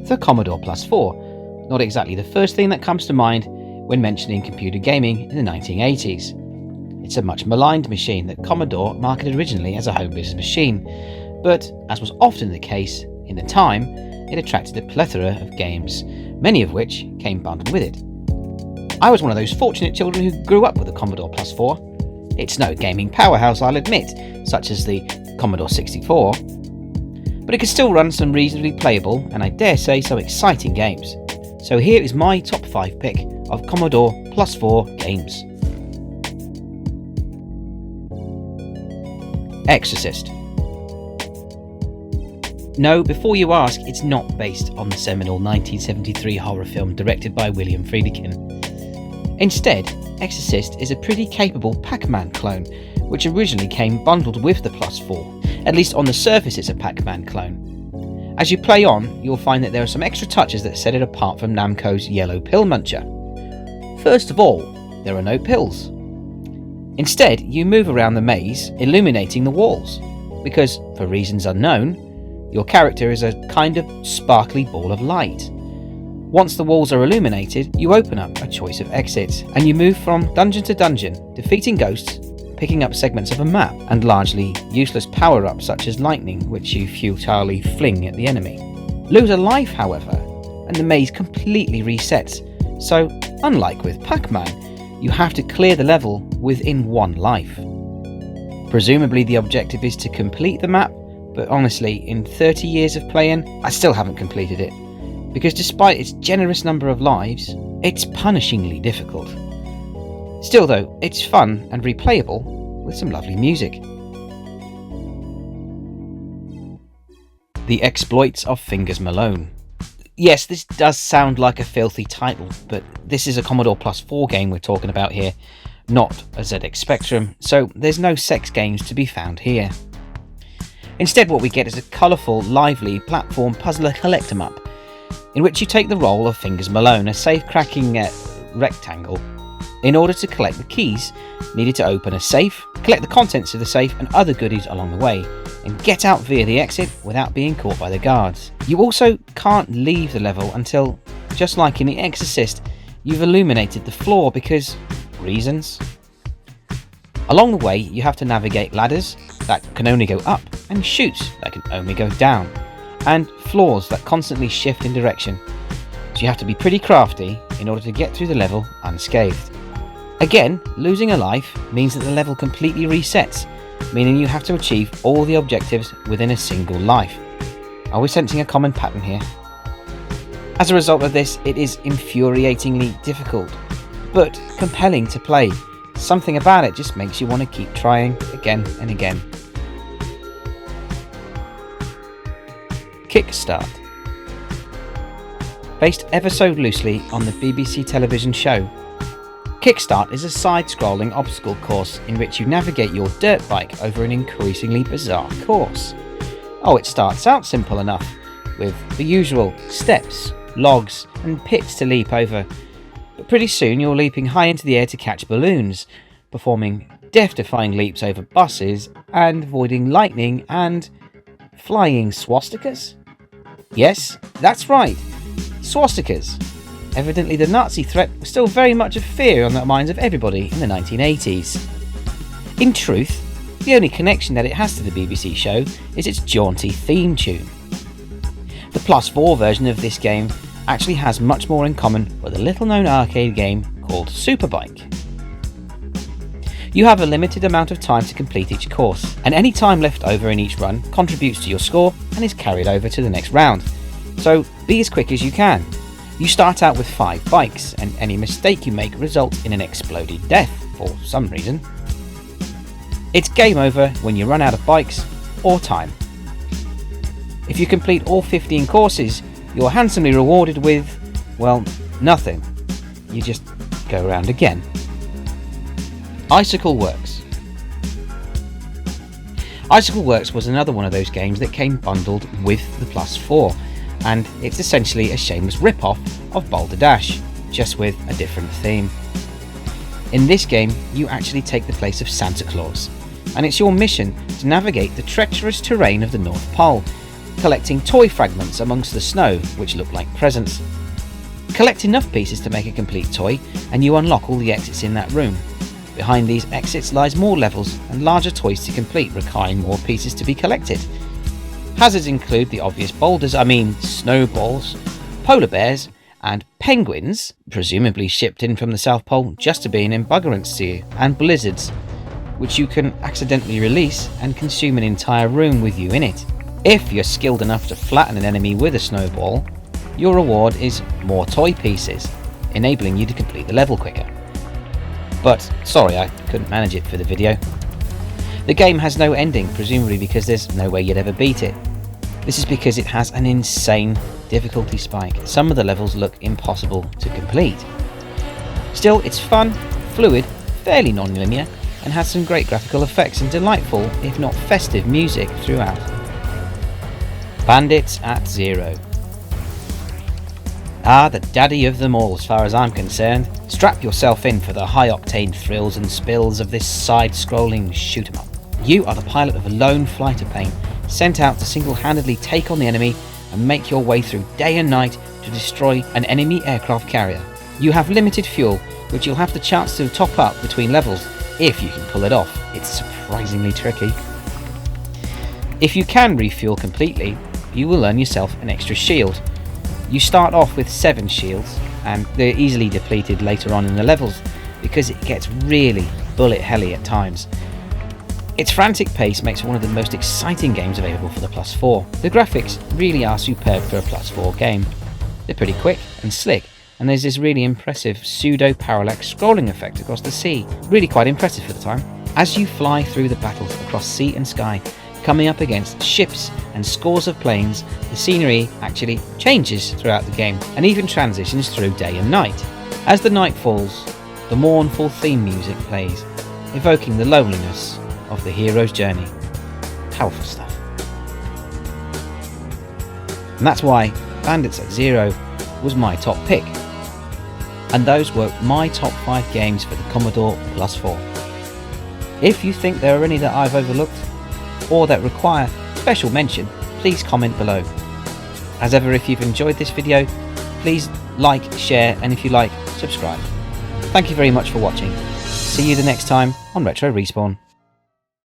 the Commodore Plus 4, not exactly the first thing that comes to mind when mentioning computer gaming in the 1980s. It's a much maligned machine that Commodore marketed originally as a home business machine, but as was often the case in the time, it attracted a plethora of games, many of which came bundled with it. I was one of those fortunate children who grew up with the Commodore Plus 4. It's no gaming powerhouse, I'll admit, such as the Commodore 64, but it could still run some reasonably playable, and I dare say some exciting games. So here is my top 5 pick of Commodore Plus 4 games. Exorcist. No, before you ask, it's not based on the seminal 1973 horror film directed by William Friedkin. Instead, Exorcist is a pretty capable Pac-Man clone, which originally came bundled with the Plus 4. At least on the surface it's a Pac-Man clone. As you play on, you'll find that there are some extra touches that set it apart from Namco's Yellow Pill Muncher. First of all, there are no pills. Instead, you move around the maze, illuminating the walls, because, for reasons unknown, your character is a kind of sparkly ball of light. Once the walls are illuminated, you open up a choice of exits, and you move from dungeon to dungeon, defeating ghosts, picking up segments of a map, and largely useless power-ups such as lightning, which you futilely fling at the enemy. Lose a life, however, and the maze completely resets, so unlike with Pac-Man, you have to clear the level within one life. Presumably the objective is to complete the map, but honestly, in 30 years of playing, I still haven't completed it, because despite its generous number of lives, it's punishingly difficult. Still though, it's fun and replayable with some lovely music. The Exploits of Fingers Malone. Yes, this does sound like a filthy title, but this is a Commodore Plus 4 game we're talking about here, not a ZX Spectrum, so there's no sex games to be found here. Instead, what we get is a colourful, lively platform puzzler collect 'em up, in which you take the role of Fingers Malone, a safe-cracking rectangle, in order to collect the keys needed to open a safe, collect the contents of the safe and other goodies along the way, and get out via the exit without being caught by the guards. You also can't leave the level until, just like in The Exorcist, you've illuminated the floor because reasons. Along the way, you have to navigate ladders that can only go up and chutes that can only go down, and floors that constantly shift in direction, so you have to be pretty crafty in order to get through the level unscathed. Again, losing a life means that the level completely resets, meaning you have to achieve all the objectives within a single life. Are we sensing a common pattern here? As a result of this, it is infuriatingly difficult, but compelling to play. Something about it just makes you want to keep trying again and again. Kickstart. Based ever so loosely on the BBC television show, Kickstart is a side-scrolling obstacle course in which you navigate your dirt bike over an increasingly bizarre course. Oh, it starts out simple enough, with the usual steps, logs and pits to leap over, but pretty soon you're leaping high into the air to catch balloons, performing death-defying leaps over buses, and avoiding lightning and flying swastikas? Yes, that's right, swastikas. Evidently the Nazi threat was still very much a fear on the minds of everybody in the 1980s. In truth, the only connection that it has to the BBC show is its jaunty theme tune. The Plus 4 version of this game actually has much more in common with a little-known arcade game called Superbike. You have a limited amount of time to complete each course, and any time left over in each run contributes to your score and is carried over to the next round. So be as quick as you can. You start out with 5 bikes, and any mistake you make results in an exploded death for some reason. It's game over when you run out of bikes or time. If you complete all 15 courses, you're handsomely rewarded with, well, nothing. You just go around again. Icicle Works. Icicle Works was another one of those games that came bundled with the Plus 4, and it's essentially a shameless rip-off of Boulder Dash, just with a different theme. In this game, you actually take the place of Santa Claus, and it's your mission to navigate the treacherous terrain of the North Pole, collecting toy fragments amongst the snow, which look like presents. Collect enough pieces to make a complete toy, and you unlock all the exits in that room. Behind these exits lies more levels and larger toys to complete, requiring more pieces to be collected. Hazards include the obvious boulders, snowballs, polar bears, and penguins, presumably shipped in from the South Pole just to be an embuggerance to you, and blizzards, which you can accidentally release and consume an entire room with you in it. If you're skilled enough to flatten an enemy with a snowball, your reward is more toy pieces, enabling you to complete the level quicker. But sorry, I couldn't manage it for the video. The game has no ending, presumably because there's no way you'd ever beat it. This is because it has an insane difficulty spike. Some of the levels look impossible to complete. Still, it's fun, fluid, fairly non-linear, and has some great graphical effects and delightful, if not festive, music throughout. Bandits at Zero. Ah, the daddy of them all as far as I'm concerned. Strap yourself in for the high-octane thrills and spills of this side-scrolling shoot-em-up. You are the pilot of a lone fighter plane, sent out to single-handedly take on the enemy and make your way through day and night to destroy an enemy aircraft carrier. You have limited fuel, which you'll have the chance to top up between levels, if you can pull it off. It's surprisingly tricky. If you can refuel completely, you will earn yourself an extra shield. You start off with 7 shields, and they're easily depleted later on in the levels, because it gets really bullet helly at times. Its frantic pace makes it one of the most exciting games available for the PS4. The graphics really are superb for a PS4 game. They're pretty quick and slick, and there's this really impressive pseudo-parallax scrolling effect across the sea. Really quite impressive for the time. As you fly through the battles across sea and sky, coming up against ships and scores of planes, the scenery actually changes throughout the game, and even transitions through day and night. As the night falls, the mournful theme music plays, evoking the loneliness of the hero's journey. Powerful stuff. And that's why Bandits at Zero was my top pick. And those were my top 5 games for the Commodore Plus 4. If you think there are any that I've overlooked, or that require special mention, please comment below. As ever, if you've enjoyed this video, please like, share, and if you like, subscribe. Thank you very much for watching. See you the next time on Retro Respawn.